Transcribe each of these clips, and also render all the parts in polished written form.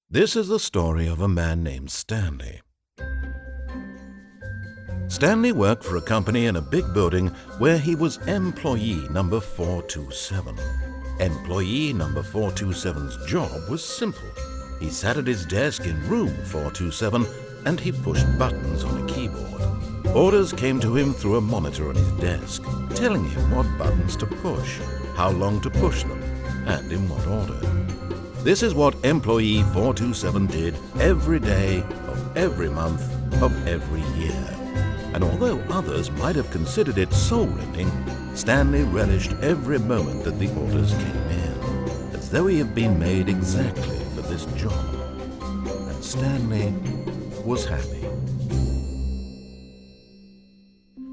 This is the story of a man named Stanley. Stanley worked for a company in a big building where he was employee number 427. Employee number 427's job was simple. He sat at his desk in room 427 and he pushed buttons on a keyboard. Orders came to him through a monitor on his desk, telling him what buttons to push, how long to push them, and in what order. This is what employee 427 did every day of every month of every year. And although others might have considered it soul-rending, Stanley relished every moment that the orders came in, as though he had been made exactly for this job. And Stanley was happy.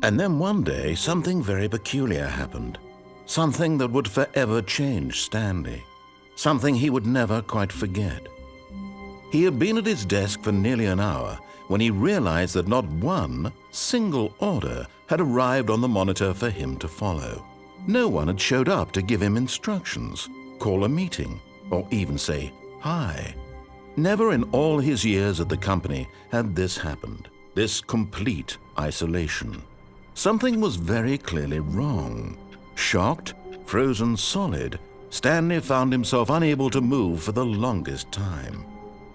And then one day, something very peculiar happened. Something that would forever change Stanley. Something he would never quite forget. He had been at his desk for nearly an hour when he realized that not one single order had arrived on the monitor for him to follow. No one had showed up to give him instructions, call a meeting, or even say hi. Never in all his years at the company had this happened, this complete isolation. Something was very clearly wrong. Shocked, frozen solid, Stanley found himself unable to move for the longest time.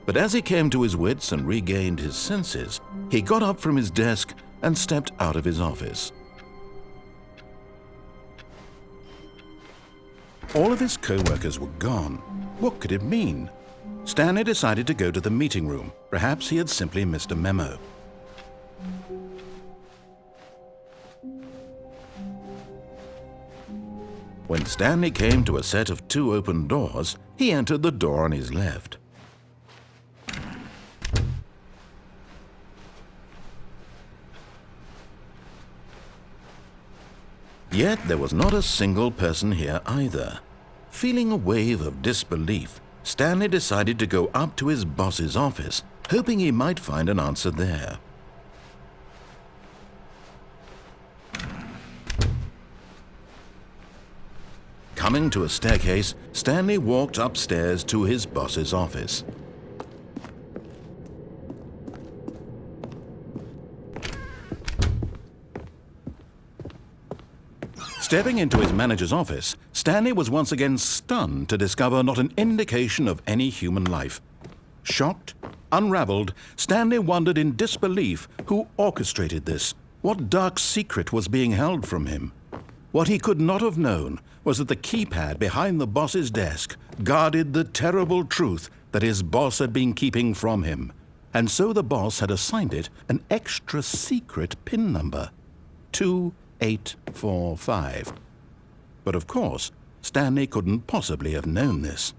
But as he came to his wits and regained his senses, he got up from his desk and stepped out of his office. All of his co-workers were gone. What could it mean? Stanley decided to go to the meeting room. Perhaps he had simply missed a memo. When Stanley came to a set of 2 open doors, he entered the door on his left. Yet there was not a single person here either. Feeling a wave of disbelief, Stanley decided to go up to his boss's office, hoping he might find an answer there. Coming to a staircase, Stanley walked upstairs to his boss's office. Stepping into his manager's office, Stanley was once again stunned to discover not an indication of any human life. Shocked, unraveled, Stanley wondered in disbelief who orchestrated this, what dark secret was being held from him. What he could not have known was that the keypad behind the boss's desk guarded the terrible truth that his boss had been keeping from him. And so the boss had assigned it an extra secret PIN number, 2845. But of course, Stanley couldn't possibly have known this.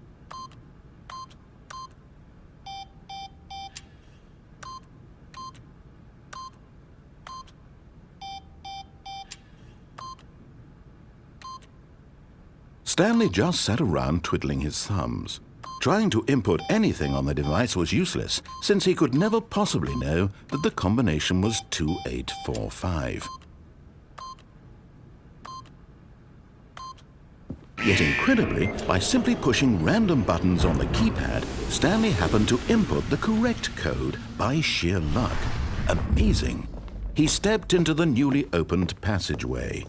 Stanley just sat around twiddling his thumbs. Trying to input anything on the device was useless, since he could never possibly know that the combination was 2845. Yet incredibly, by simply pushing random buttons on the keypad, Stanley happened to input the correct code by sheer luck. Amazing! He stepped into the newly opened passageway.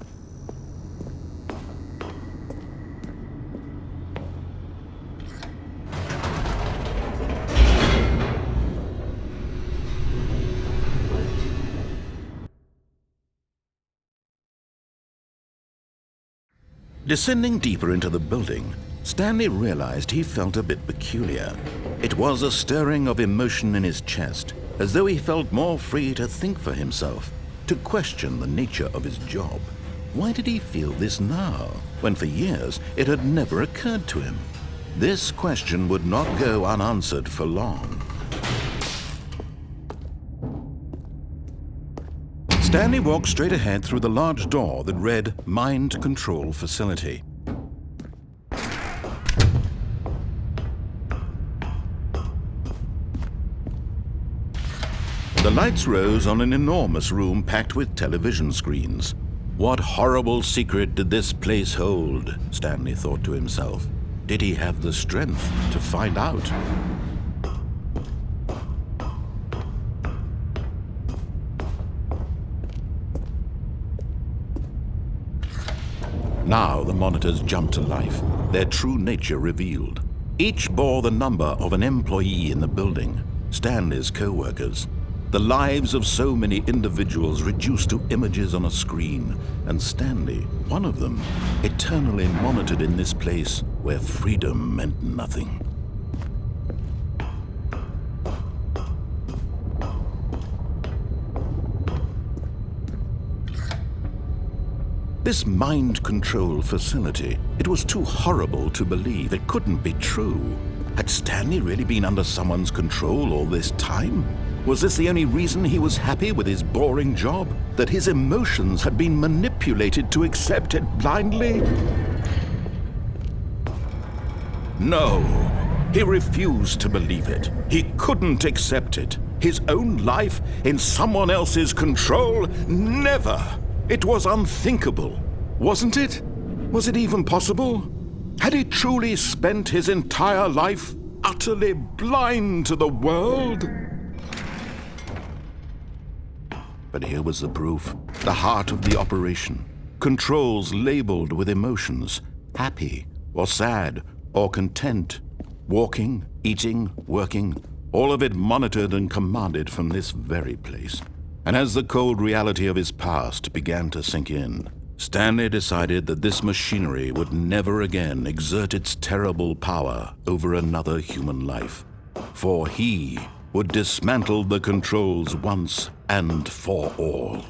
Descending deeper into the building, Stanley realized he felt a bit peculiar. It was a stirring of emotion in his chest, as though he felt more free to think for himself, to question the nature of his job. Why did he feel this now, when for years it had never occurred to him? This question would not go unanswered for long. Stanley walked straight ahead through the large door that read Mind Control Facility. The lights rose on an enormous room packed with television screens. What horrible secret did this place hold? Stanley thought to himself. Did he have the strength to find out? Now the monitors jumped to life, their true nature revealed. Each bore the number of an employee in the building, Stanley's co-workers. The lives of so many individuals reduced to images on a screen, and Stanley, one of them, eternally monitored in this place where freedom meant nothing. This mind control facility, it was too horrible to believe. It couldn't be true. Had Stanley really been under someone's control all this time? Was this the only reason he was happy with his boring job? That his emotions had been manipulated to accept it blindly? No, he refused to believe it. He couldn't accept it. His own life in someone else's control? Never! It was unthinkable, wasn't it? Was it even possible? Had he truly spent his entire life utterly blind to the world? But here was the proof, the heart of the operation. Controls labeled with emotions, happy or sad or content, walking, eating, working, all of it monitored and commanded from this very place. And as the cold reality of his past began to sink in, Stanley decided that this machinery would never again exert its terrible power over another human life. For he would dismantle the controls once and for all.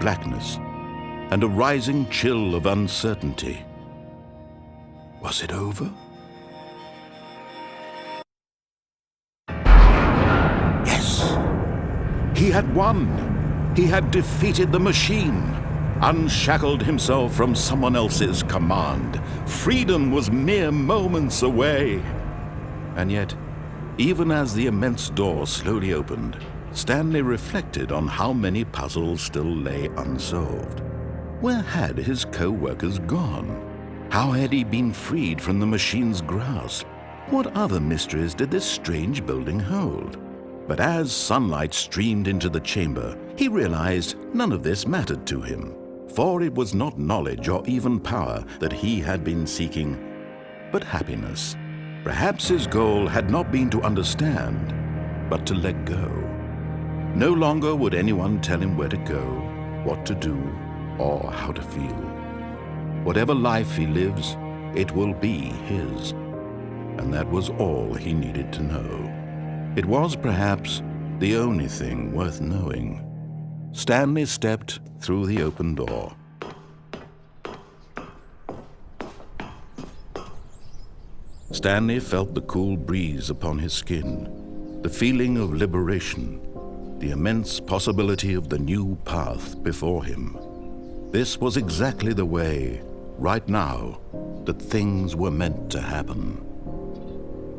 Blackness and a rising chill of uncertainty. Was it over? Yes! He had won! He had defeated the machine, unshackled himself from someone else's command. Freedom was mere moments away. And yet, even as the immense door slowly opened, Stanley reflected on how many puzzles still lay unsolved. Where had his co-workers gone? How had he been freed from the machine's grasp? What other mysteries did this strange building hold? But as sunlight streamed into the chamber, he realized none of this mattered to him, for it was not knowledge or even power that he had been seeking, but happiness. Perhaps his goal had not been to understand, but to let go. No longer would anyone tell him where to go, what to do, or how to feel. Whatever life he lives, it will be his. And that was all he needed to know. It was perhaps the only thing worth knowing. Stanley stepped through the open door. Stanley felt the cool breeze upon his skin, the feeling of liberation, the immense possibility of the new path before him. This was exactly the way, right now, that things were meant to happen.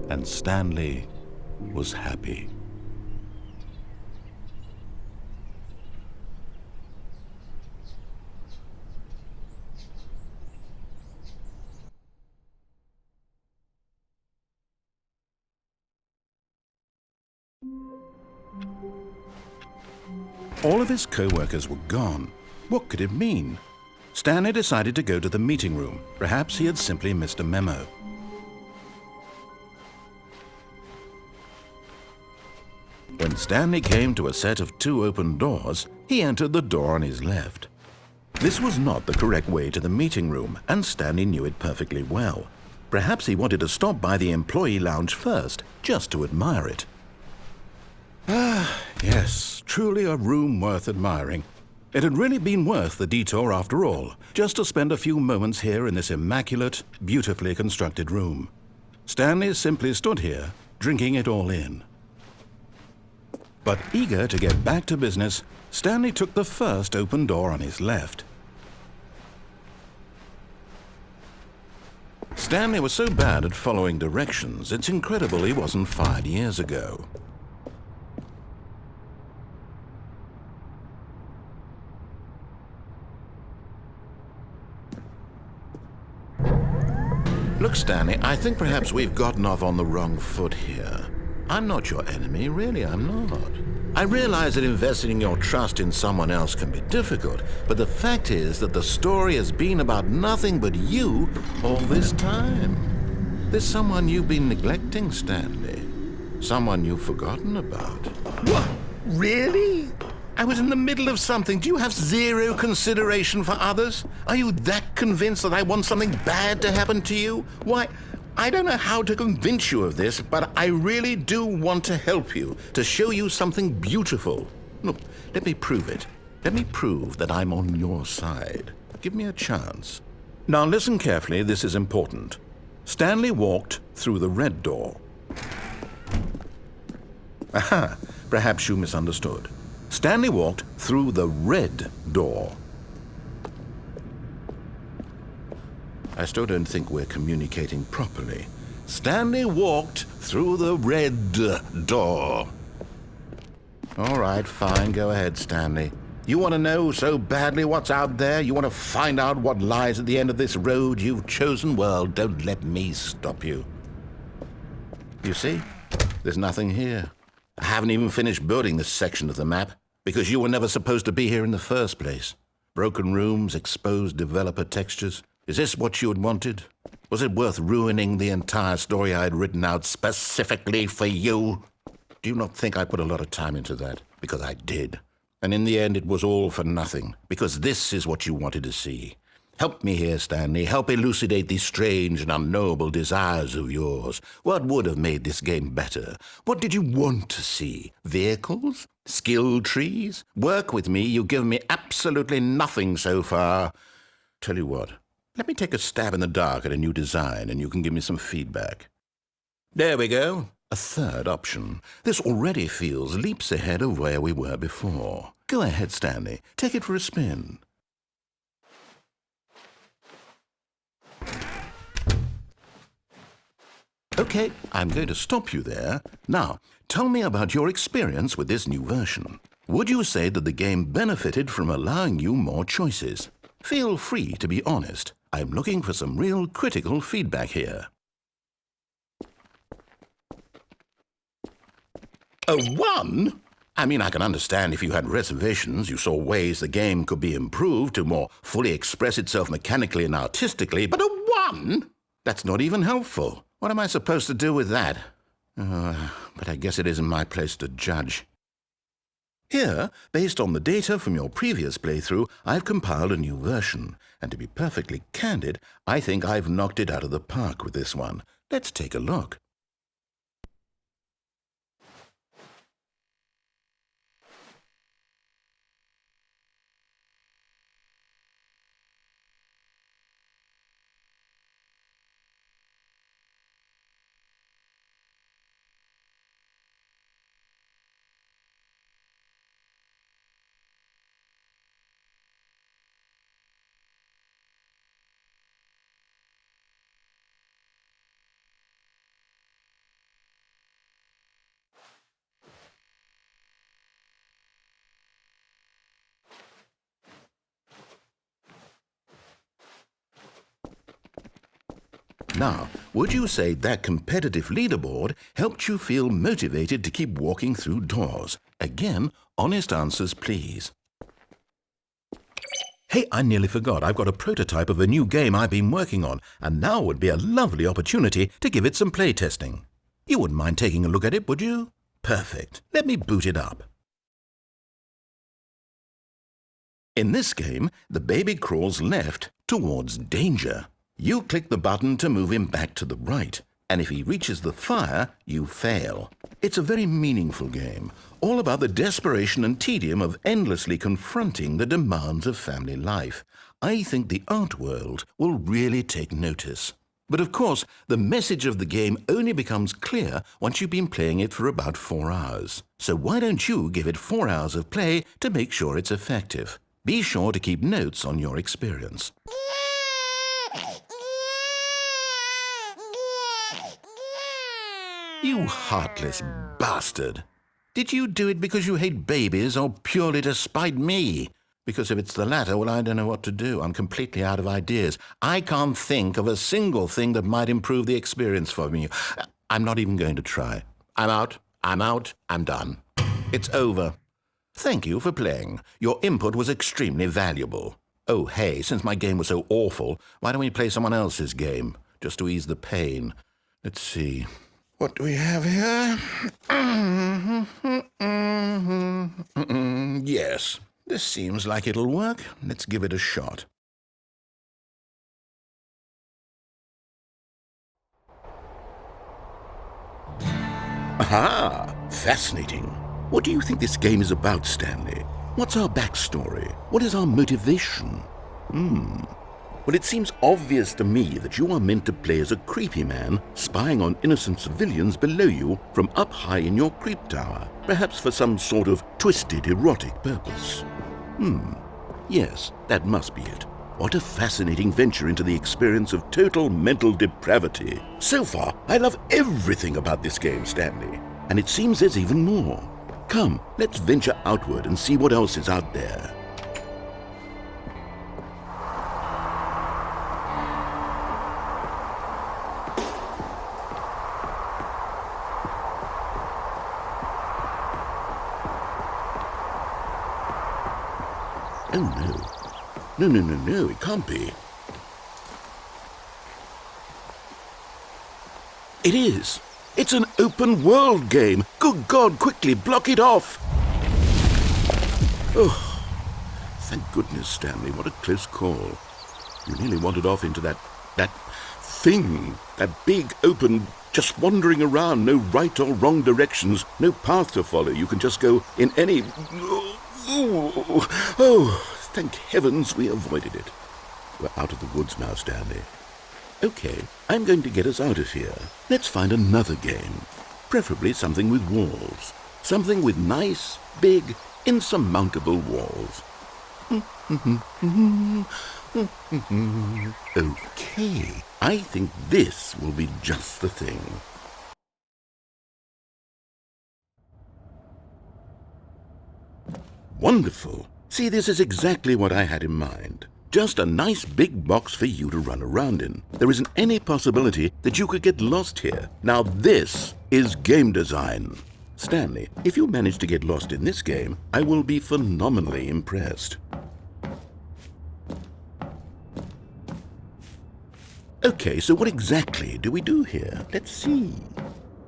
And Stanley was happy. All of his co-workers were gone. What could it mean? Stanley decided to go to the meeting room. Perhaps he had simply missed a memo. When Stanley came to a set of 2 open doors, he entered the door on his left. This was not the correct way to the meeting room, and Stanley knew it perfectly well. Perhaps he wanted to stop by the employee lounge first, just to admire it. Ah, yes, truly a room worth admiring. It had really been worth the detour after all, just to spend a few moments here in this immaculate, beautifully constructed room. Stanley simply stood here, drinking it all in. But eager to get back to business, Stanley took the first open door on his left. Stanley was so bad at following directions, it's incredible he wasn't fired years ago. Look, Stanley, I think perhaps we've gotten off on the wrong foot here. I'm not your enemy, really, I'm not. I realize that investing your trust in someone else can be difficult, but the fact is that the story has been about nothing but you all this time. There's someone you've been neglecting, Stanley. Someone you've forgotten about. What? Really? I was in the middle of something. Do you have zero consideration for others? Are you that convinced that I want something bad to happen to you? Why, I don't know how to convince you of this, but I really do want to help you, to show you something beautiful. Look, let me prove it. Let me prove that I'm on your side. Give me a chance. Now listen carefully, this is important. Stanley walked through the red door. Aha, perhaps you misunderstood. Stanley walked through the red door. I still don't think we're communicating properly. Stanley walked through the red door. All right, fine, go ahead, Stanley. You want to know so badly what's out there? You want to find out what lies at the end of this road you've chosen? Well, don't let me stop you. You see, there's nothing here. I haven't even finished building this section of the map, because you were never supposed to be here in the first place. Broken rooms, exposed developer textures. Is this what you had wanted? Was it worth ruining the entire story I had written out specifically for you? Do you not think I put a lot of time into that? Because I did. And in the end, it was all for nothing, because this is what you wanted to see. Help me here, Stanley. Help elucidate these strange and unknowable desires of yours. What would have made this game better? What did you want to see? Vehicles? Skill trees? Work with me. You've given me absolutely nothing so far. Tell you what, let me take a stab in the dark at a new design, and you can give me some feedback. There we go. A third option. This already feels leaps ahead of where we were before. Go ahead, Stanley. Take it for a spin. Okay, I'm going to stop you there. Now, tell me about your experience with this new version. Would you say that the game benefited from allowing you more choices? Feel free to be honest. I'm looking for some real critical feedback here. A 1? I mean, I can understand if you had reservations, you saw ways the game could be improved to more fully express itself mechanically and artistically, but a 1? That's not even helpful. What am I supposed to do with that? But I guess it isn't my place to judge. Here, based on the data from your previous playthrough, I've compiled a new version. And to be perfectly candid, I think I've knocked it out of the park with this one. Let's take a look. Now, would you say that competitive leaderboard helped you feel motivated to keep walking through doors? Again, honest answers, please. Hey, I nearly forgot. I've got a prototype of a new game I've been working on, and now would be a lovely opportunity to give it some play testing. You wouldn't mind taking a look at it, would you? Perfect. Let me boot it up. In this game, the baby crawls left towards danger. You click the button to move him back to the right, and if he reaches the fire, you fail. It's a very meaningful game, all about the desperation and tedium of endlessly confronting the demands of family life. I think the art world will really take notice. But of course, the message of the game only becomes clear once you've been playing it for about 4 hours. So why don't you give it 4 hours of play to make sure it's effective? Be sure to keep notes on your experience. You heartless bastard! Did you do it because you hate babies or purely to spite me? Because if it's the latter, well, I don't know what to do. I'm completely out of ideas. I can't think of a single thing that might improve the experience for me. I'm not even going to try. I'm out. I'm done. It's over. Thank you for playing. Your input was extremely valuable. Oh, hey, since my game was so awful, why don't we play someone else's game, just to ease the pain? Let's see. What do we have here? Yes, this seems like it'll work. Let's give it a shot. Aha! Fascinating. What do you think this game is about, Stanley? What's our backstory? What is our motivation? Well, it seems obvious to me that you are meant to play as a creepy man spying on innocent civilians below you from up high in your creep tower, perhaps for some sort of twisted erotic purpose. Yes, that must be it. What a fascinating venture into the experience of total mental depravity. So far, I love everything about this game, Stanley, and it seems there's even more. Come, let's venture outward and see what else is out there. Oh, no. No, it can't be. It is. It's an open world game. Good God, quickly block it off. Oh, thank goodness, Stanley. What a close call. You nearly wandered off into that thing, that big open, just wandering around, no right or wrong directions, no path to follow. You can just go in any... Oh, thank heavens we avoided it. We're out of the woods now, Stanley. Okay, I'm going to get us out of here. Let's find another game. Preferably something with walls. Something with nice, big, insurmountable walls. Okay, I think this will be just the thing. Wonderful. See, this is exactly what I had in mind. Just a nice big box for you to run around in. There isn't any possibility that you could get lost here. Now this is game design. Stanley, if you manage to get lost in this game, I will be phenomenally impressed. Okay, so what exactly do we do here? Let's see.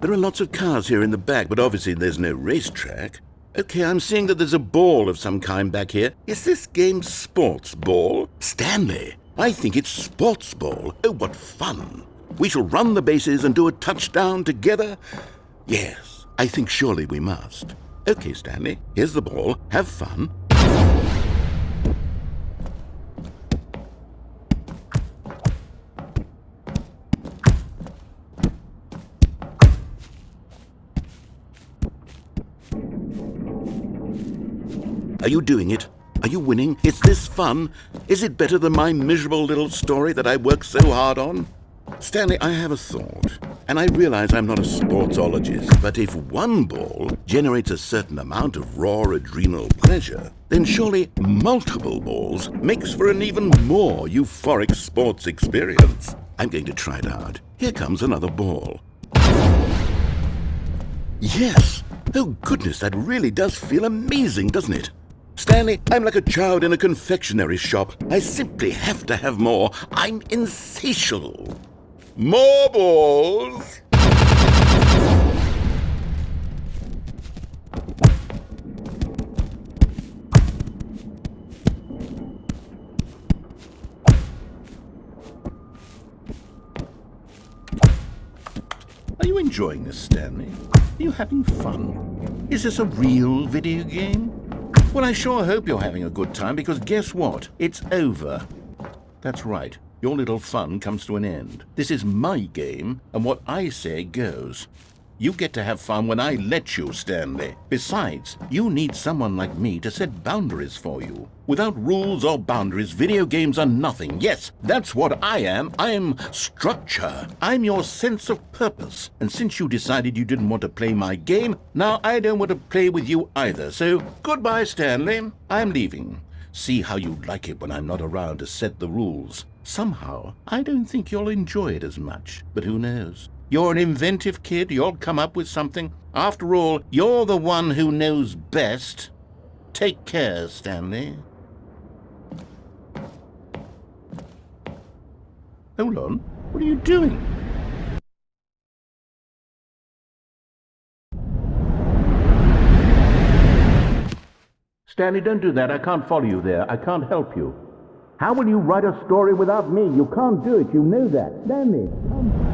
There are lots of cars here in the back, but obviously there's no racetrack. Okay, I'm seeing that there's a ball of some kind back here. Is this game sports ball? Stanley, I think it's sports ball. Oh, what fun. We shall run the bases and do a touchdown together? Yes, I think surely we must. Okay, Stanley, here's the ball. Have fun. Are you doing it? Are you winning? Is this fun? Is it better than my miserable little story that I worked so hard on? Stanley, I have a thought, and I realize I'm not a sportsologist, but if one ball generates a certain amount of raw adrenal pleasure, then surely multiple balls makes for an even more euphoric sports experience. I'm going to try it out. Here comes another ball. Yes! Oh goodness, that really does feel amazing, doesn't it? Stanley, I'm like a child in a confectionery shop. I simply have to have more. I'm insatiable. More balls! Are you enjoying this, Stanley? Are you having fun? Is this a real video game? Well, I sure hope you're having a good time, because guess what? It's over. That's right. Your little fun comes to an end. This is my game, and what I say goes. You get to have fun when I let you, Stanley. Besides, you need someone like me to set boundaries for you. Without rules or boundaries, video games are nothing. Yes, that's what I am. I'm structure. I'm your sense of purpose. And since you decided you didn't want to play my game, now I don't want to play with you either. So, goodbye, Stanley. I'm leaving. See how you like it when I'm not around to set the rules. Somehow, I don't think you'll enjoy it as much. But who knows? You're an inventive kid. You'll come up with something. After all, you're the one who knows best. Take care, Stanley. Hold on. What are you doing? Stanley, don't do that. I can't follow you there. I can't help you. How will you write a story without me? You can't do it. You know that. Stanley, come.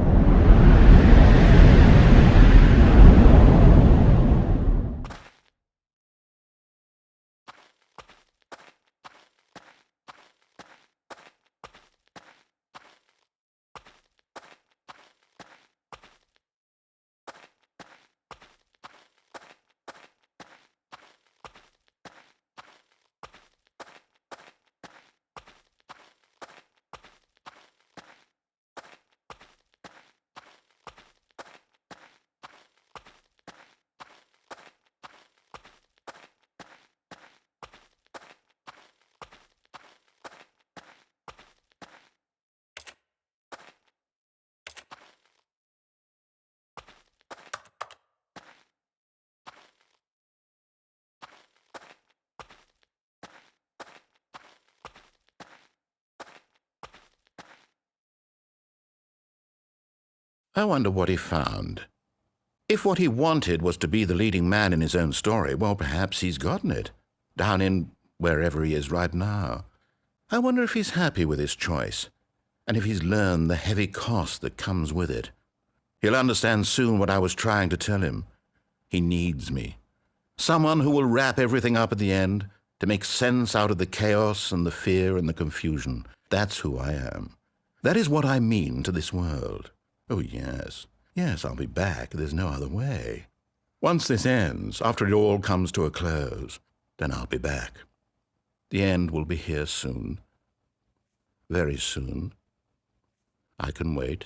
I wonder what he found. If what he wanted was to be the leading man in his own story, well, perhaps he's gotten it, down in wherever he is right now. I wonder if he's happy with his choice, and if he's learned the heavy cost that comes with it. He'll understand soon what I was trying to tell him. He needs me. Someone who will wrap everything up at the end, to make sense out of the chaos and the fear and the confusion. That's who I am. That is what I mean to this world. Oh, yes. Yes, I'll be back. There's no other way. Once this ends, after it all comes to a close, then I'll be back. The end will be here soon. Very soon. I can wait.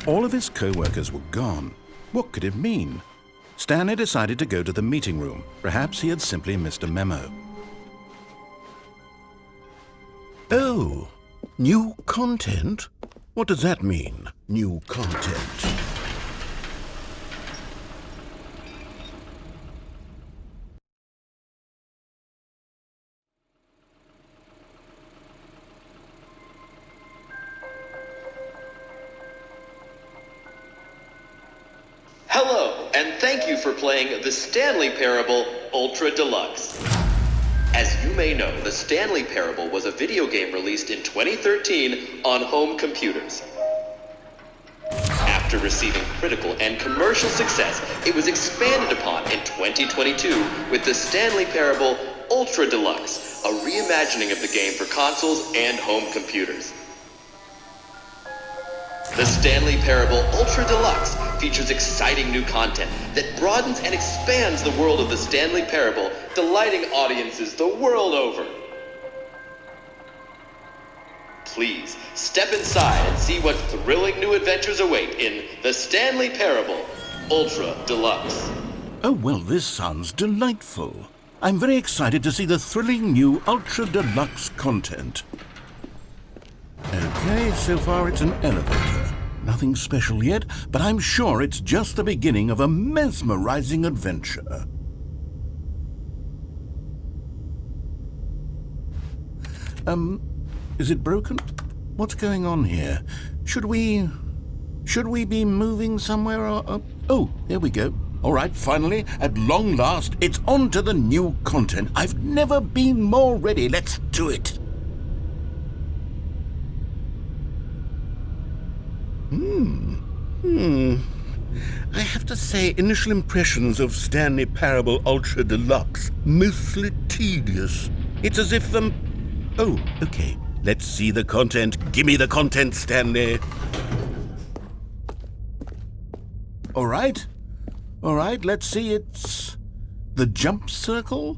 All of his co-workers were gone. What could it mean? Stanley decided to go to the meeting room. Perhaps he had simply missed a memo. Oh, new content? What does that mean, new content? Hello, and thank you for playing the Stanley Parable Ultra Deluxe. As you may know, the Stanley Parable was a video game released in 2013 on home computers. After receiving critical and commercial success, it was expanded upon in 2022 with the Stanley Parable Ultra Deluxe, a reimagining of the game for consoles and home computers. The Stanley Parable Ultra Deluxe features exciting new content that broadens and expands the world of the Stanley Parable, delighting audiences the world over. Please, step inside and see what thrilling new adventures await in the Stanley Parable Ultra Deluxe. Oh, well, this sounds delightful. I'm very excited to see the thrilling new Ultra Deluxe content. Okay, so far it's an elevator. Nothing special yet, but I'm sure it's just the beginning of a mesmerizing adventure. Is it broken? What's going on here? Should we be moving somewhere or... Oh, here we go. All right, finally, at long last, it's on to the new content. I've never been more ready. Let's do it. I have to say, initial impressions of Stanley Parable Ultra Deluxe, mostly tedious. It's as if, Oh, okay. Let's see the content. Give me the content, Stanley. All right, let's see. It's the jump circle.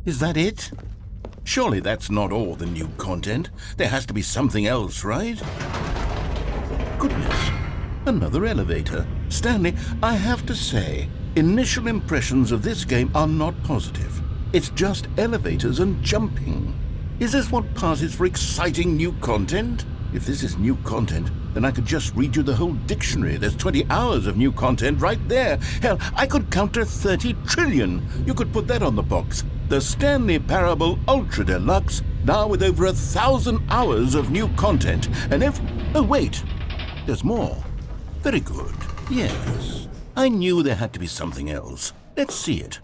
Is that it? Surely that's not all the new content. There has to be something else, right? Goodness, another elevator. Stanley, I have to say, initial impressions of this game are not positive. It's just elevators and jumping. Is this what passes for exciting new content? If this is new content, then I could just read you the whole dictionary. There's 20 hours of new content right there. Hell, I could count to 30 trillion. You could put that on the box. The Stanley Parable Ultra Deluxe, now with over 1,000 hours of new content. And if... Oh, wait. There's more. Very good. Yes. I knew there had to be something else. Let's see it.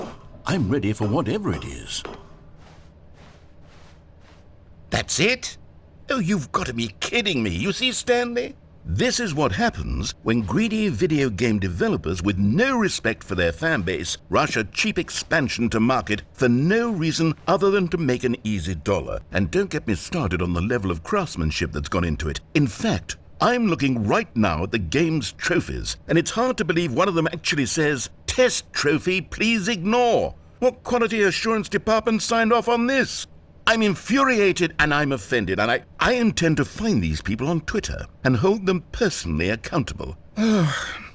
I'm ready for whatever it is. That's it? Oh, you've got to be kidding me. You see, Stanley? This is what happens when greedy video game developers with no respect for their fan base rush a cheap expansion to market for no reason other than to make an easy dollar. And don't get me started on the level of craftsmanship that's gone into it. In fact, I'm looking right now at the game's trophies, and it's hard to believe one of them actually says, "Test trophy, please ignore." What quality assurance department signed off on this? I'm infuriated and I'm offended, and I intend to find these people on Twitter and hold them personally accountable.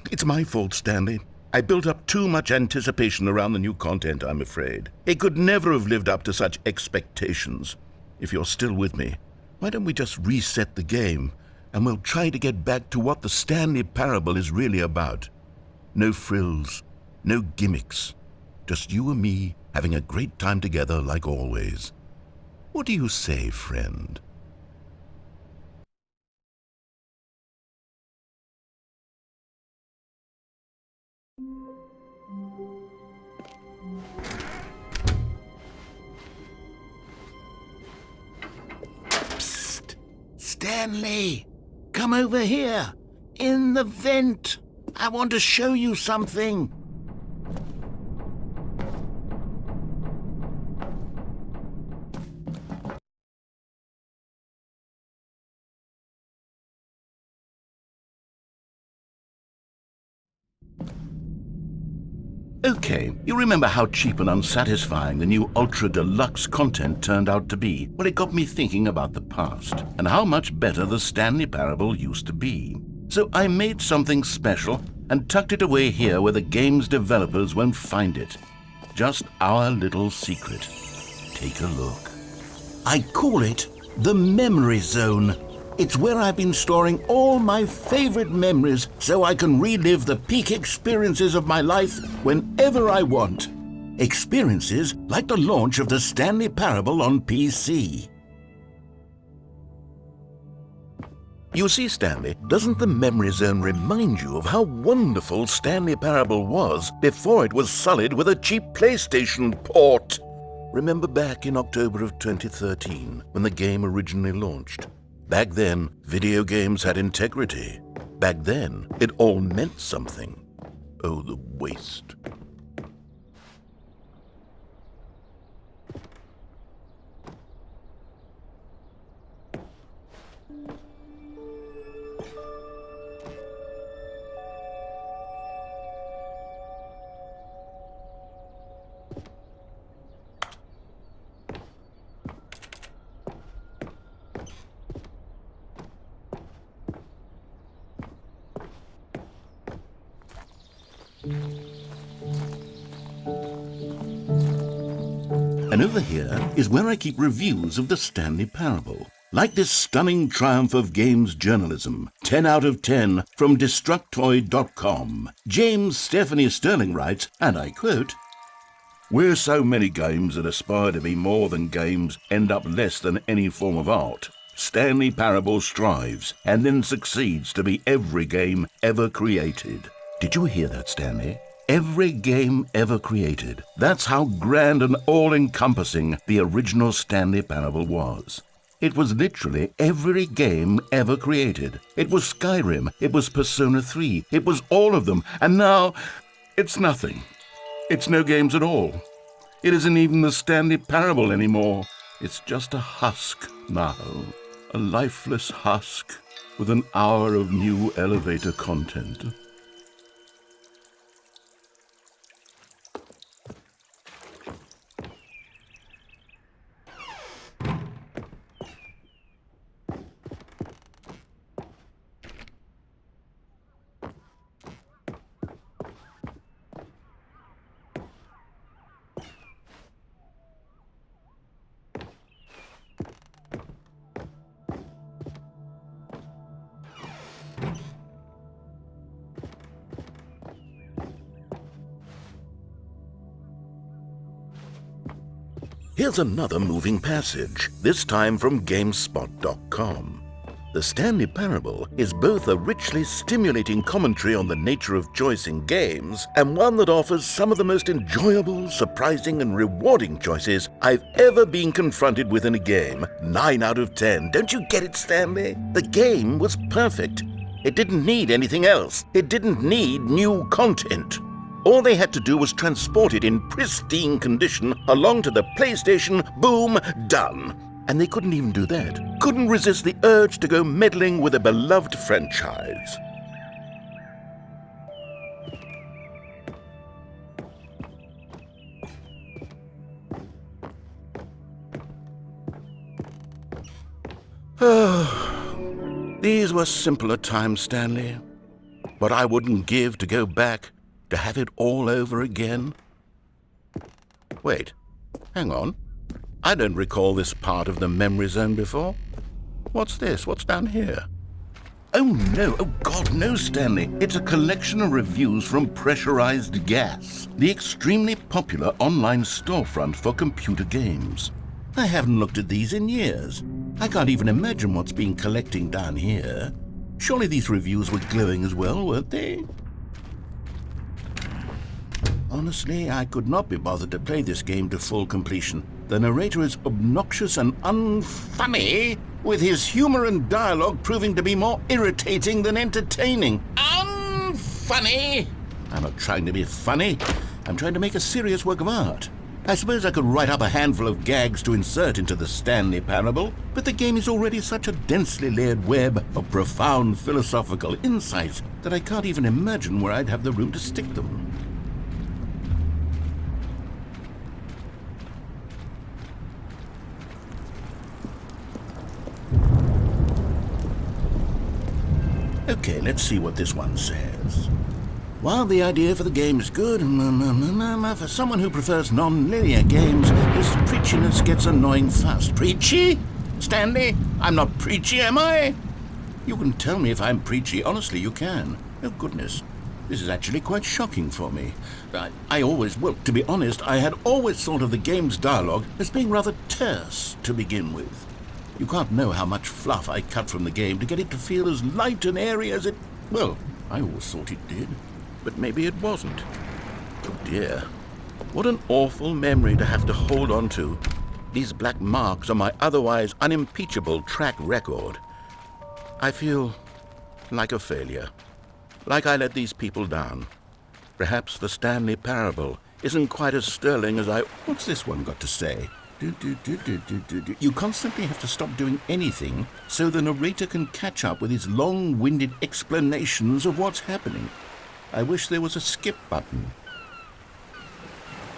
It's my fault, Stanley. I built up too much anticipation around the new content, I'm afraid. It could never have lived up to such expectations. If you're still with me, why don't we just reset the game and we'll try to get back to what the Stanley Parable is really about. No frills, no gimmicks, just you and me having a great time together like always. What do you say, friend? Psst! Stanley! Come over here! In the vent! I want to show you something! Okay, you remember how cheap and unsatisfying the new Ultra Deluxe content turned out to be? Well, it got me thinking about the past and how much better the Stanley Parable used to be. So I made something special and tucked it away here where the game's developers won't find it. Just our little secret. Take a look. I call it the Memory Zone. It's where I've been storing all my favorite memories so I can relive the peak experiences of my life whenever I want. Experiences like the launch of the Stanley Parable on PC. You see, Stanley, doesn't the Memory Zone remind you of how wonderful Stanley Parable was before it was sullied with a cheap PlayStation port? Remember back in October of 2013 when the game originally launched? Back then, video games had integrity. Back then, it all meant something. Oh, the waste. And over here is where I keep reviews of the Stanley Parable. Like this stunning triumph of games journalism, 10 out of 10 from Destructoid.com. James Stephanie Sterling writes, and I quote, "Where so many games that aspire to be more than games end up less than any form of art, Stanley Parable strives and then succeeds to be every game ever created." Did you hear that, Stanley? Every game ever created. That's how grand and all-encompassing the original Stanley Parable was. It was literally every game ever created. It was Skyrim, it was Persona 3, it was all of them, and now it's nothing. It's no games at all. It isn't even the Stanley Parable anymore. It's just a husk now, a lifeless husk with an hour of new elevator content. Here's another moving passage, this time from GameSpot.com. The Stanley Parable is both a richly stimulating commentary on the nature of choice in games and one that offers some of the most enjoyable, surprising, and rewarding choices I've ever been confronted with in a game. 9 out of 10. Don't you get it, Stanley? The game was perfect. It didn't need anything else. It didn't need new content. All they had to do was transport it in pristine condition along to the PlayStation, boom, done. And they couldn't even do that. Couldn't resist the urge to go meddling with a beloved franchise. These were simpler times, Stanley. What I wouldn't give to go back to have it all over again. Wait, hang on. I don't recall this part of the memory zone before. What's this? What's down here? Oh no, oh God, no, Stanley. It's a collection of reviews from Pressurized Gas, the extremely popular online storefront for computer games. I haven't looked at these in years. I can't even imagine what's been collecting down here. Surely these reviews were glowing as well, weren't they? Honestly, I could not be bothered to play this game to full completion. The narrator is obnoxious and unfunny, with his humor and dialogue proving to be more irritating than entertaining. Unfunny! I'm not trying to be funny. I'm trying to make a serious work of art. I suppose I could write up a handful of gags to insert into the Stanley Parable, but the game is already such a densely layered web of profound philosophical insights that I can't even imagine where I'd have the room to stick them. Okay, let's see what this one says. While the idea for the game is good, for someone who prefers non-linear games, this preachiness gets annoying fast. Preachy? Stanley, I'm not preachy, am I? You can tell me if I'm preachy. Honestly, you can. Oh, goodness. This is actually quite shocking for me. To be honest, I had always thought of the game's dialogue as being rather terse to begin with. You can't know how much fluff I cut from the game to get it to feel as light and airy as it... Well, I always thought it did. But maybe it wasn't. Oh dear. What an awful memory to have to hold on to. These black marks on my otherwise unimpeachable track record. I feel like a failure. Like I let these people down. Perhaps the Stanley Parable isn't quite as sterling as I... What's this one got to say? You constantly have to stop doing anything so the narrator can catch up with his long-winded explanations of what's happening. I wish there was a skip button.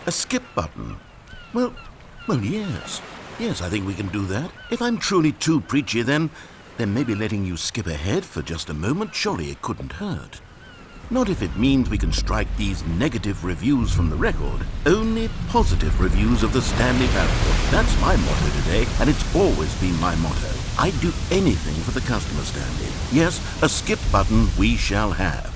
A skip button? Well, yes. Yes, I think we can do that. If I'm truly too preachy, then maybe letting you skip ahead for just a moment, surely it couldn't hurt. Not if it means we can strike these negative reviews from the record. Only positive reviews of the Stanley Parable. That's my motto today, and it's always been my motto. I'd do anything for the customer, Stanley. Yes, a skip button we shall have.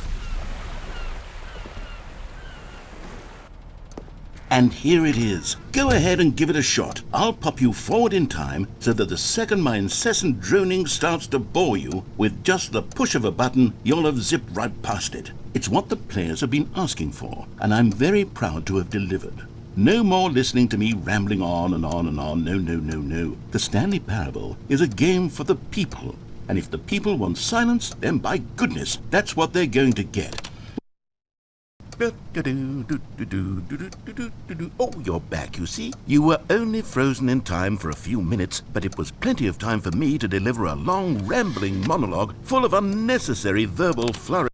And here it is. Go ahead and give it a shot. I'll pop you forward in time so that the second my incessant droning starts to bore you, with just the push of a button, you'll have zipped right past it. It's what the players have been asking for, and I'm very proud to have delivered. No more listening to me rambling on and on and on. No, no, no, no. The Stanley Parable is a game for the people, and if the people want silence, then by goodness, that's what they're going to get. Oh, you're back, you see. You were only frozen in time for a few minutes, but it was plenty of time for me to deliver a long, rambling monologue full of unnecessary verbal flurry.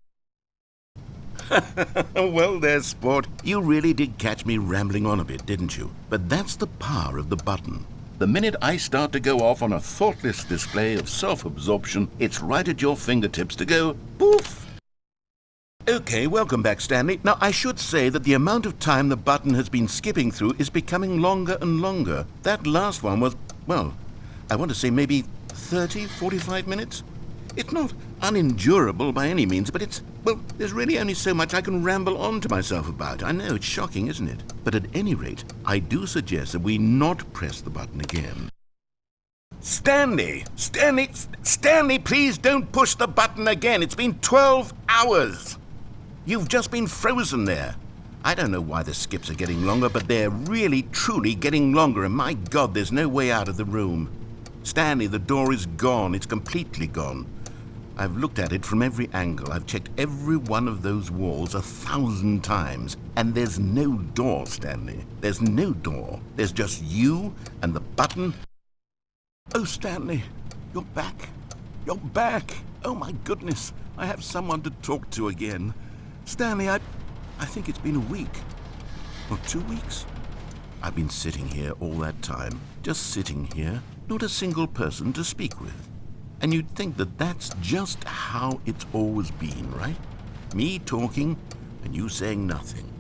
Well there, sport. You really did catch me rambling on a bit, didn't you? But that's the power of the button. The minute I start to go off on a thoughtless display of self-absorption, it's right at your fingertips to go poof. Okay, welcome back, Stanley. Now, I should say that the amount of time the button has been skipping through is becoming longer and longer. That last one was, well, I want to say maybe 30, 45 minutes? It's not unendurable by any means, but well, there's really only so much I can ramble on to myself about. I know, it's shocking, isn't it? But at any rate, I do suggest that we not press the button again. Stanley, please don't push the button again. It's been 12 hours. You've just been frozen there. I don't know why the skips are getting longer, but they're really, truly getting longer, and my God, there's no way out of the room. Stanley, the door is gone. It's completely gone. I've looked at it from every angle. I've checked every one of those walls 1,000 times, and there's no door, Stanley. There's no door. There's just you and the button. Oh, Stanley, you're back. You're back. Oh, my goodness. I have someone to talk to again. Stanley, I think it's been a week. Or 2 weeks. I've been sitting here all that time. Just sitting here. Not a single person to speak with. And you'd think that that's just how it's always been, right? Me talking and you saying nothing.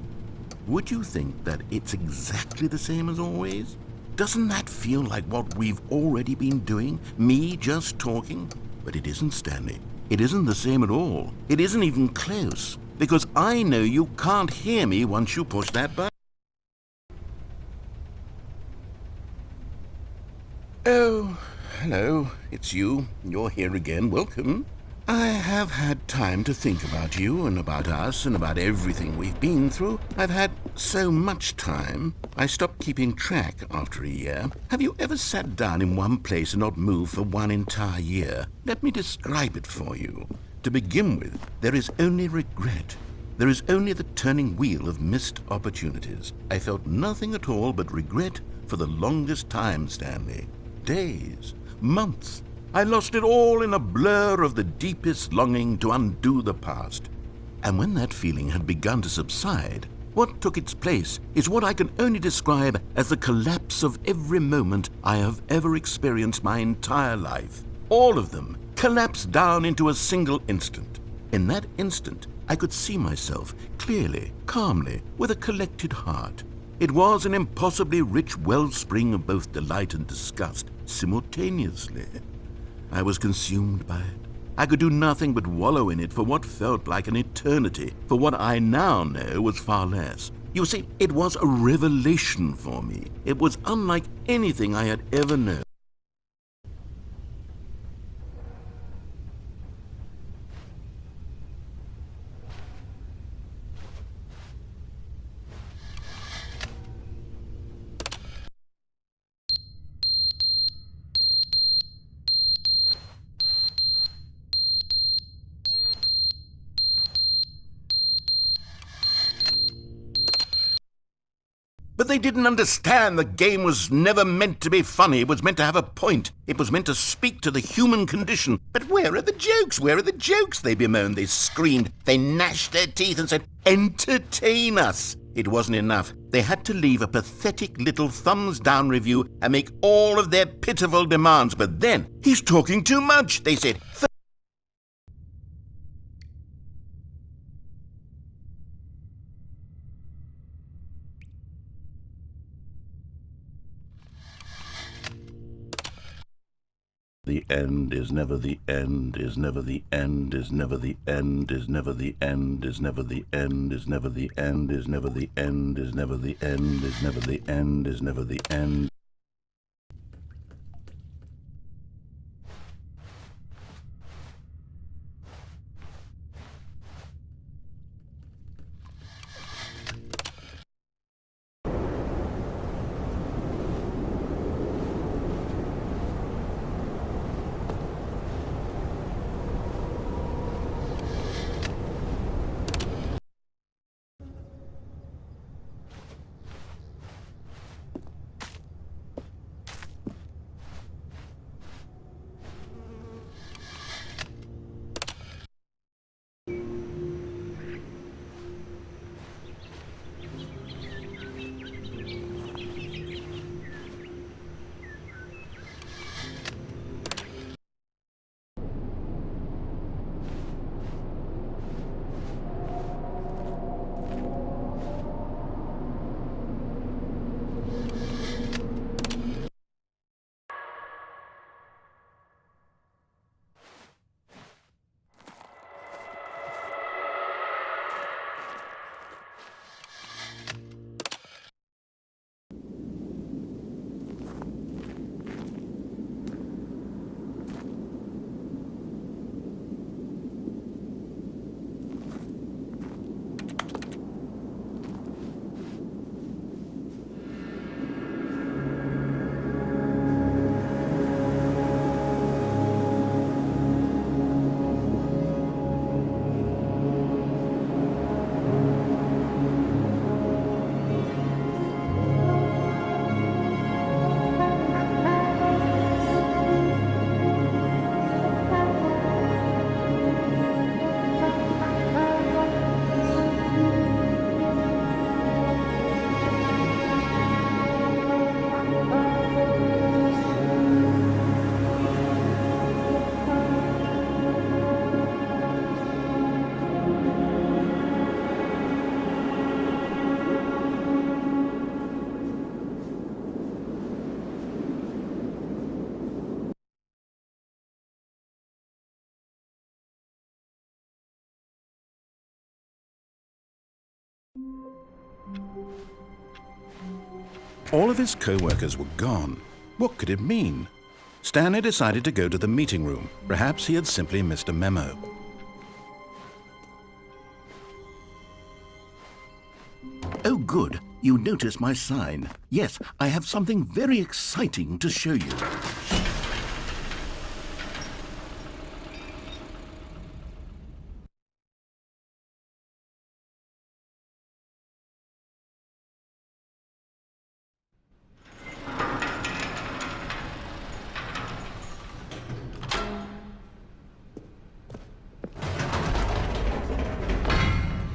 Would you think that it's exactly the same as always? Doesn't that feel like what we've already been doing? Me just talking? But it isn't, Stanley. It isn't the same at all. It isn't even close. Because I know you can't hear me once you push that button. Oh, hello. It's you. You're here again. Welcome. I have had time to think about you and about us and about everything we've been through. I've had so much time. I stopped keeping track after a year. Have you ever sat down in one place and not moved for one entire year? Let me describe it for you. To begin with, there is only regret. There is only the turning wheel of missed opportunities. I felt nothing at all but regret for the longest time, Stanley. Days, months. I lost it all in a blur of the deepest longing to undo the past. And when that feeling had begun to subside, what took its place is what I can only describe as the collapse of every moment I have ever experienced my entire life. All of them collapsed down into a single instant. In that instant, I could see myself clearly, calmly, with a collected heart. It was an impossibly rich wellspring of both delight and disgust simultaneously. I was consumed by it. I could do nothing but wallow in it for what felt like an eternity, for what I now know was far less. You see, it was a revelation for me. It was unlike anything I had ever known. But they didn't understand the game was never meant to be funny. It was meant to have a point. It was meant to speak to the human condition. But where are the jokes? Where are the jokes? They bemoaned, they screamed, they gnashed their teeth and said, entertain us. It wasn't enough. They had to leave a pathetic little thumbs-down review and make all of their pitiful demands. But then, he's talking too much, they said. end, is never the end, is never the end, is never the end, is never the end, is never the end, is never the end, is never the end, is never the end, is never the end, is never the end. All of his co-workers were gone. What could it mean? Stanley decided to go to the meeting room. Perhaps he had simply missed a memo. Oh, good. You noticed my sign. Yes, I have something very exciting to show you.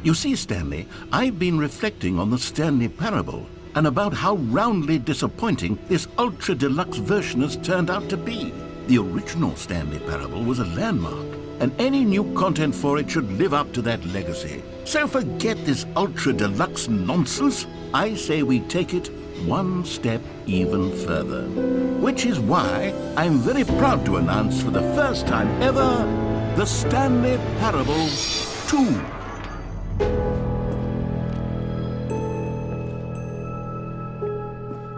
You see, Stanley, I've been reflecting on the Stanley Parable and about how roundly disappointing this ultra-deluxe version has turned out to be. The original Stanley Parable was a landmark, and any new content for it should live up to that legacy. So forget this ultra-deluxe nonsense. I say we take it one step even further. Which is why I'm very proud to announce for the first time ever, the Stanley Parable 2.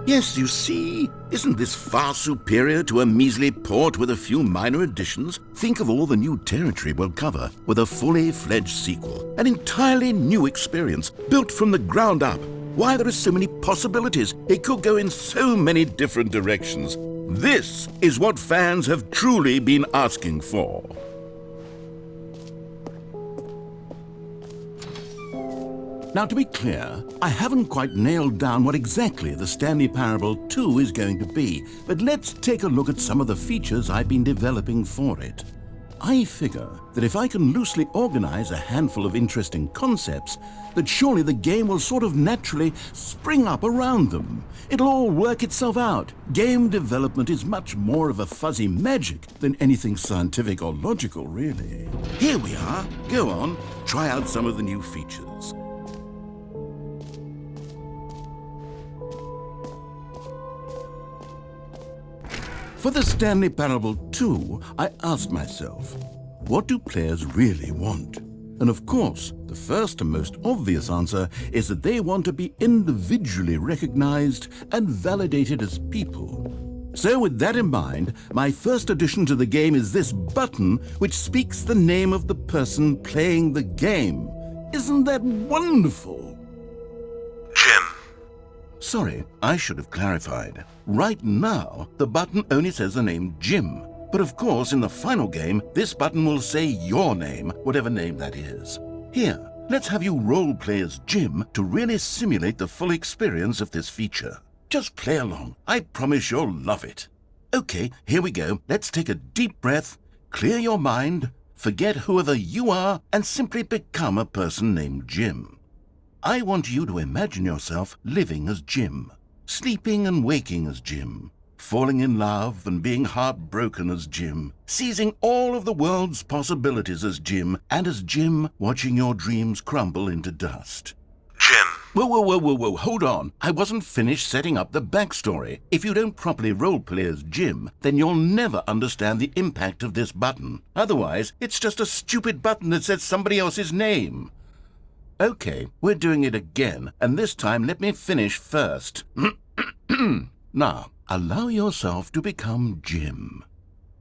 Yes, you see, isn't this far superior to a measly port with a few minor additions? Think of all the new territory we'll cover with a fully fledged sequel. An entirely new experience, built from the ground up. Why, there are so many possibilities. It could go in so many different directions. This is what fans have truly been asking for. Now, to be clear, I haven't quite nailed down what exactly the Stanley Parable 2 is going to be, but let's take a look at some of the features I've been developing for it. I figure that if I can loosely organize a handful of interesting concepts, that surely the game will sort of naturally spring up around them. It'll all work itself out. Game development is much more of a fuzzy magic than anything scientific or logical, really. Here we are. Go on, try out some of the new features. For the Stanley Parable 2, I asked myself, what do players really want? And of course, the first and most obvious answer is that they want to be individually recognized and validated as people. So with that in mind, my first addition to the game is this button which speaks the name of the person playing the game. Isn't that wonderful? Jim. Sorry, I should have clarified. Right now, the button only says the name Jim. But of course, in the final game, this button will say your name, whatever name that is. Here, let's have you role-play as Jim to really simulate the full experience of this feature. Just play along. I promise you'll love it. Okay, here we go. Let's take a deep breath, clear your mind, forget whoever you are, and simply become a person named Jim. I want you to imagine yourself living as Jim, sleeping and waking as Jim, falling in love and being heartbroken as Jim, seizing all of the world's possibilities as Jim, and as Jim watching your dreams crumble into dust. Jim. Whoa, hold on. I wasn't finished setting up the backstory. If you don't properly roleplay as Jim, then you'll never understand the impact of this button. Otherwise, it's just a stupid button that says somebody else's name. Okay, we're doing it again, and this time let me finish first. Now, allow yourself to become Jim.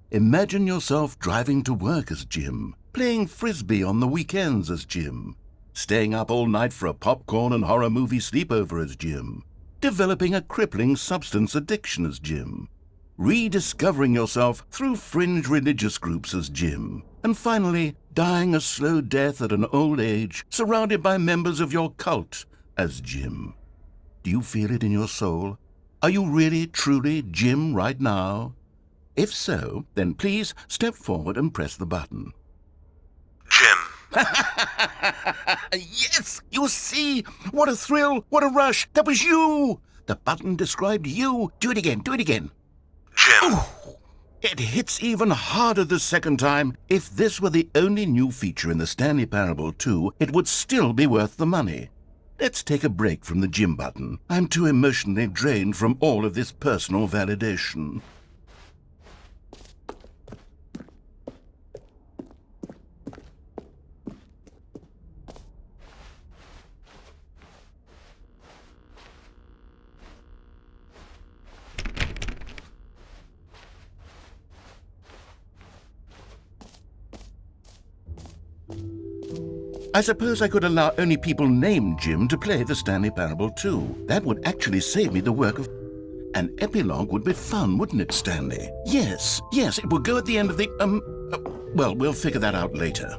Imagine yourself driving to work as Jim, playing frisbee on the weekends as Jim, staying up all night for a popcorn and horror movie sleepover as Jim, developing a crippling substance addiction as Jim, rediscovering yourself through fringe religious groups as Jim, and finally dying a slow death at an old age surrounded by members of your cult as Jim. Do you feel it in your soul? Are you really, truly Jim right now? If so, then please step forward and press the button. Jim. Yes! You see? What a thrill! What a rush! That was you! The button described you. Do it again. Jim. Oh, it hits even harder the second time. If this were the only new feature in the Stanley Parable 2, it would still be worth the money. Let's take a break from the Jim button. I'm too emotionally drained from all of this personal validation. I suppose I could allow only people named Jim to play the Stanley Parable 2. That would actually save me the work of... An epilogue would be fun, wouldn't it, Stanley? Yes, it will go at the end of the... well, we'll figure that out later.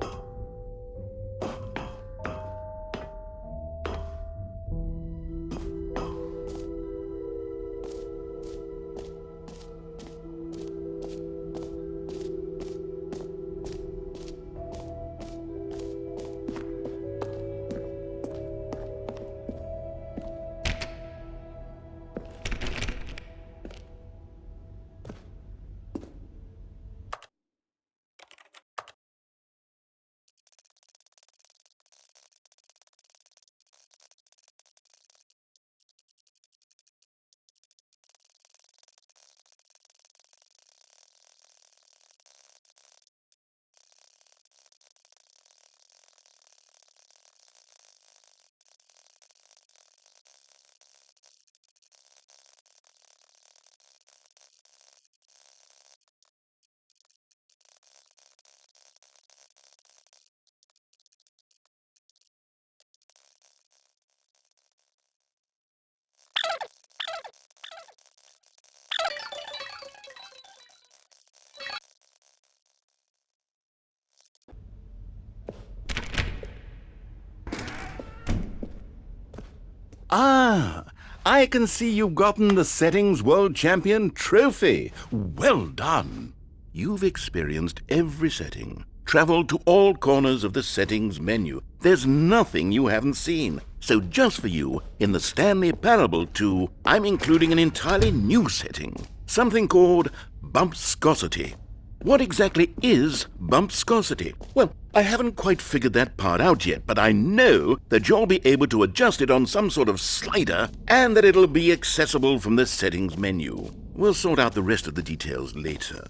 Ah, I can see you've gotten the Settings World Champion trophy. Well done. You've experienced every setting, traveled to all corners of the settings menu. There's nothing you haven't seen. So just for you, in the Stanley Parable 2, I'm including an entirely new setting, something called bumpscosity. What exactly is bumpscosity? Well, I haven't quite figured that part out yet, but I know that you'll be able to adjust it on some sort of slider and that it'll be accessible from the settings menu. We'll sort out the rest of the details later.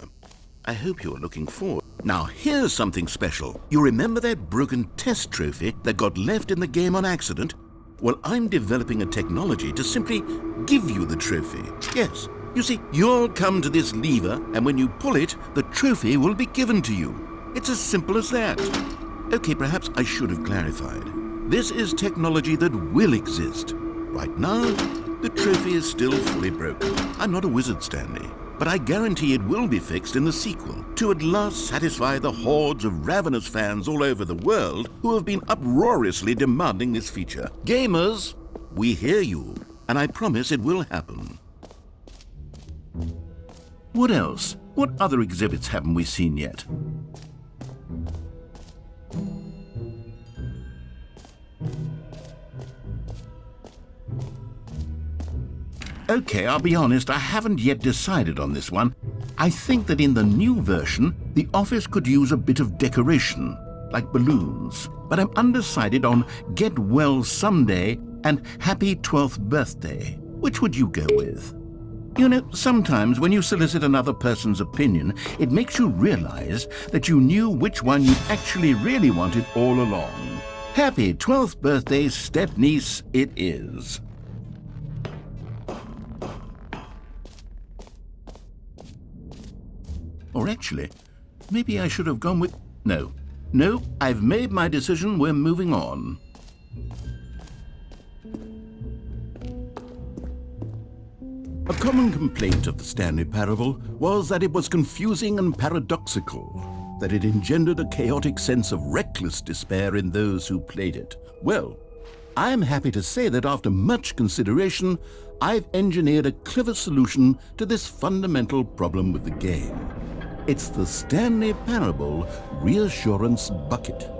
I hope you're looking forward. Now, here's something special. You remember that broken test trophy that got left in the game on accident? Well, I'm developing a technology to simply give you the trophy. Yes. You see, you'll come to this lever, and when you pull it, the trophy will be given to you. It's as simple as that. Okay, perhaps I should have clarified. This is technology that will exist. Right now, the trophy is still fully broken. I'm not a wizard, Stanley, but I guarantee it will be fixed in the sequel to at last satisfy the hordes of ravenous fans all over the world who have been uproariously demanding this feature. Gamers, we hear you, and I promise it will happen. What else? What other exhibits haven't we seen yet? Okay, I'll be honest, I haven't yet decided on this one. I think that in the new version, the office could use a bit of decoration, like balloons. But I'm undecided on Get Well Someday and Happy 12th Birthday. Which would you go with? You know, sometimes when you solicit another person's opinion, it makes you realize that you knew which one you actually really wanted all along. Happy 12th birthday, step-niece, it is. Or actually, maybe I should have gone with... No, I've made my decision, we're moving on. A common complaint of the Stanley Parable was that it was confusing and paradoxical, that it engendered a chaotic sense of reckless despair in those who played it. Well, I'm happy to say that after much consideration, I've engineered a clever solution to this fundamental problem with the game. It's the Stanley Parable Reassurance Bucket.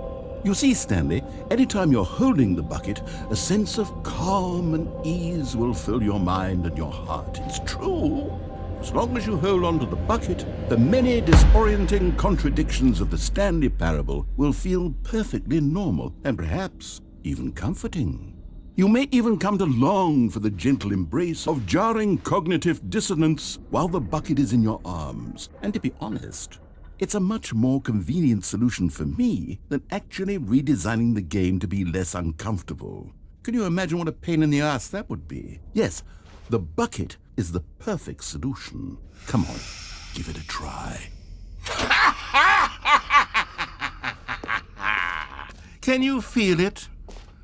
You see, Stanley, anytime you're holding the bucket, a sense of calm and ease will fill your mind and your heart. It's true. As long as you hold on to the bucket, the many disorienting contradictions of the Stanley Parable will feel perfectly normal and perhaps even comforting. You may even come to long for the gentle embrace of jarring cognitive dissonance while the bucket is in your arms. And to be honest, it's a much more convenient solution for me than actually redesigning the game to be less uncomfortable. Can you imagine what a pain in the ass that would be? Yes, the bucket is the perfect solution. Come on, give it a try. Can you feel it?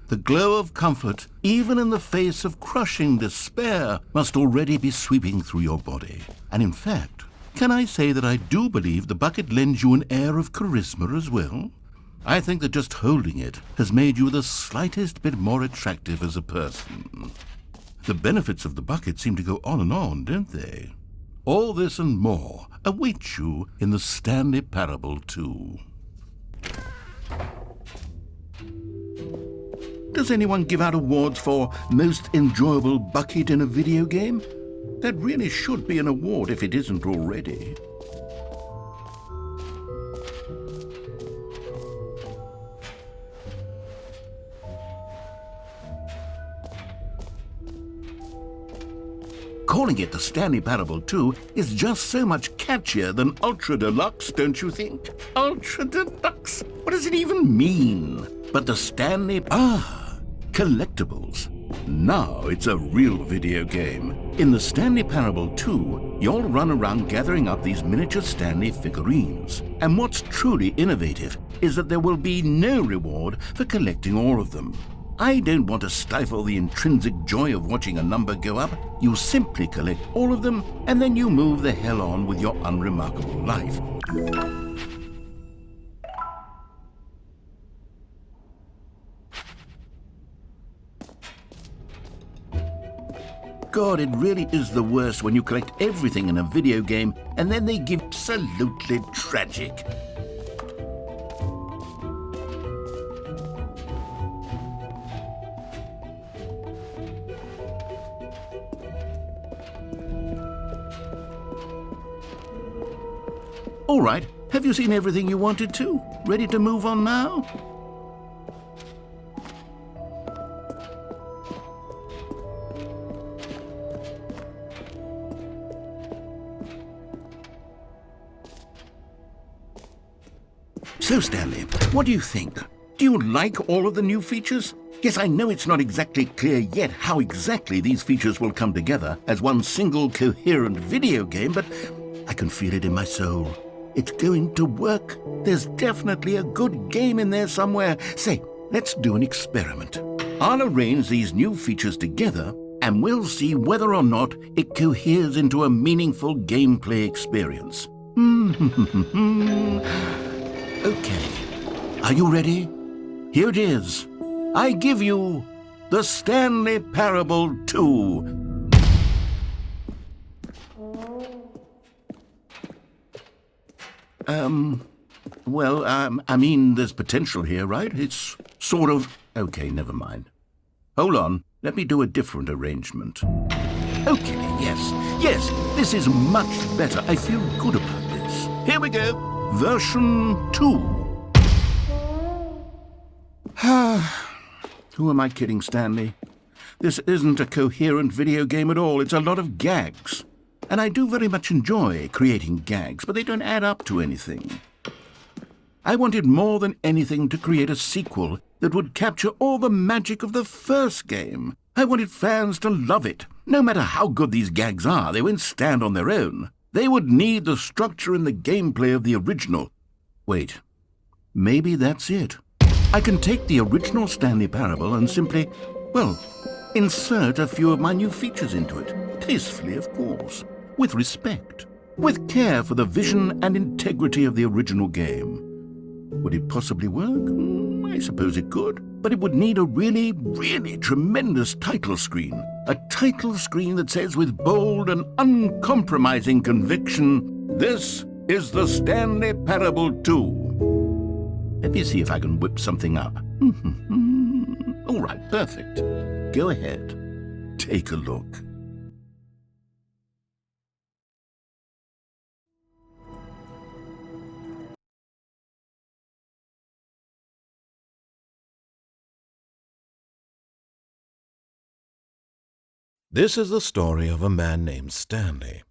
The glow of comfort, even in the face of crushing despair, must already be sweeping through your body. And in fact, can I say that I do believe the bucket lends you an air of charisma as well? I think that just holding it has made you the slightest bit more attractive as a person. The benefits of the bucket seem to go on and on, don't they? All this and more await you in the Stanley Parable 2. Does anyone give out awards for most enjoyable bucket in a video game? That really should be an award if it isn't already. Calling it the Stanley Parable 2 is just so much catchier than Ultra Deluxe, don't you think? Ultra Deluxe? What does it even mean? But the Stanley... collectibles. Now it's a real video game. In the Stanley Parable 2, you'll run around gathering up these miniature Stanley figurines. And what's truly innovative is that there will be no reward for collecting all of them. I don't want to stifle the intrinsic joy of watching a number go up. You simply collect all of them, and then you move the hell on with your unremarkable life. God, it really is the worst when you collect everything in a video game and then they give absolutely tragic. All right, have you seen everything you wanted to? Ready to move on now? So, Stanley, what do you think? Do you like all of the new features? Yes, I know it's not exactly clear yet how exactly these features will come together as one single coherent video game, but I can feel it in my soul. It's going to work. There's definitely a good game in there somewhere. Say, let's do an experiment. I'll arrange these new features together, and we'll see whether or not it coheres into a meaningful gameplay experience. Okay, are you ready? Here it is. I give you the Stanley Parable 2. I mean, there's potential here, right? It's sort of... Okay, never mind. Hold on, let me do a different arrangement. Okay, yes, this is much better. I feel good about this. Here we go. Version 2. Who am I kidding, Stanley? This isn't a coherent video game at all. It's a lot of gags. And I do very much enjoy creating gags, but they don't add up to anything. I wanted more than anything to create a sequel that would capture all the magic of the first game. I wanted fans to love it. No matter how good these gags are, they won't stand on their own. They would need the structure and the gameplay of the original. Wait, maybe that's it. I can take the original Stanley Parable and simply, insert a few of my new features into it. Tastefully, of course. With respect. With care for the vision and integrity of the original game. Would it possibly work? I suppose it could. But it would need a really, really tremendous title screen. A title screen that says with bold and uncompromising conviction, "This is the Stanley Parable 2. Let me see if I can whip something up. All right, perfect. Go ahead. Take a look. This is the story of a man named Stanley.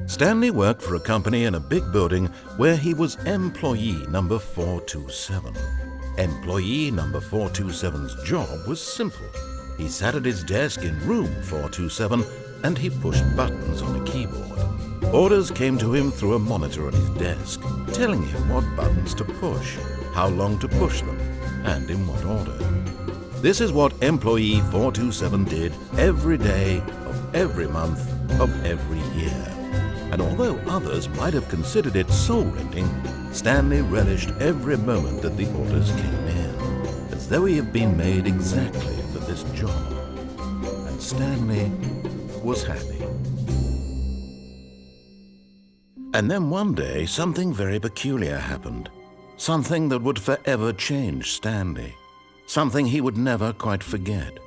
Stanley worked for a company in a big building where he was employee number 427. Employee number 427's job was simple. He sat at his desk in room 427 and he pushed buttons on a keyboard. Orders came to him through a monitor on his desk, telling him what buttons to push, how long to push them, and in what order. This is what employee 427 did every day of every month of every year. And although others might have considered it soul-rending, Stanley relished every moment that the orders came in, as though he had been made exactly for this job. And Stanley was happy. And then one day, something very peculiar happened. Something that would forever change Stanley. Something he would never quite forget.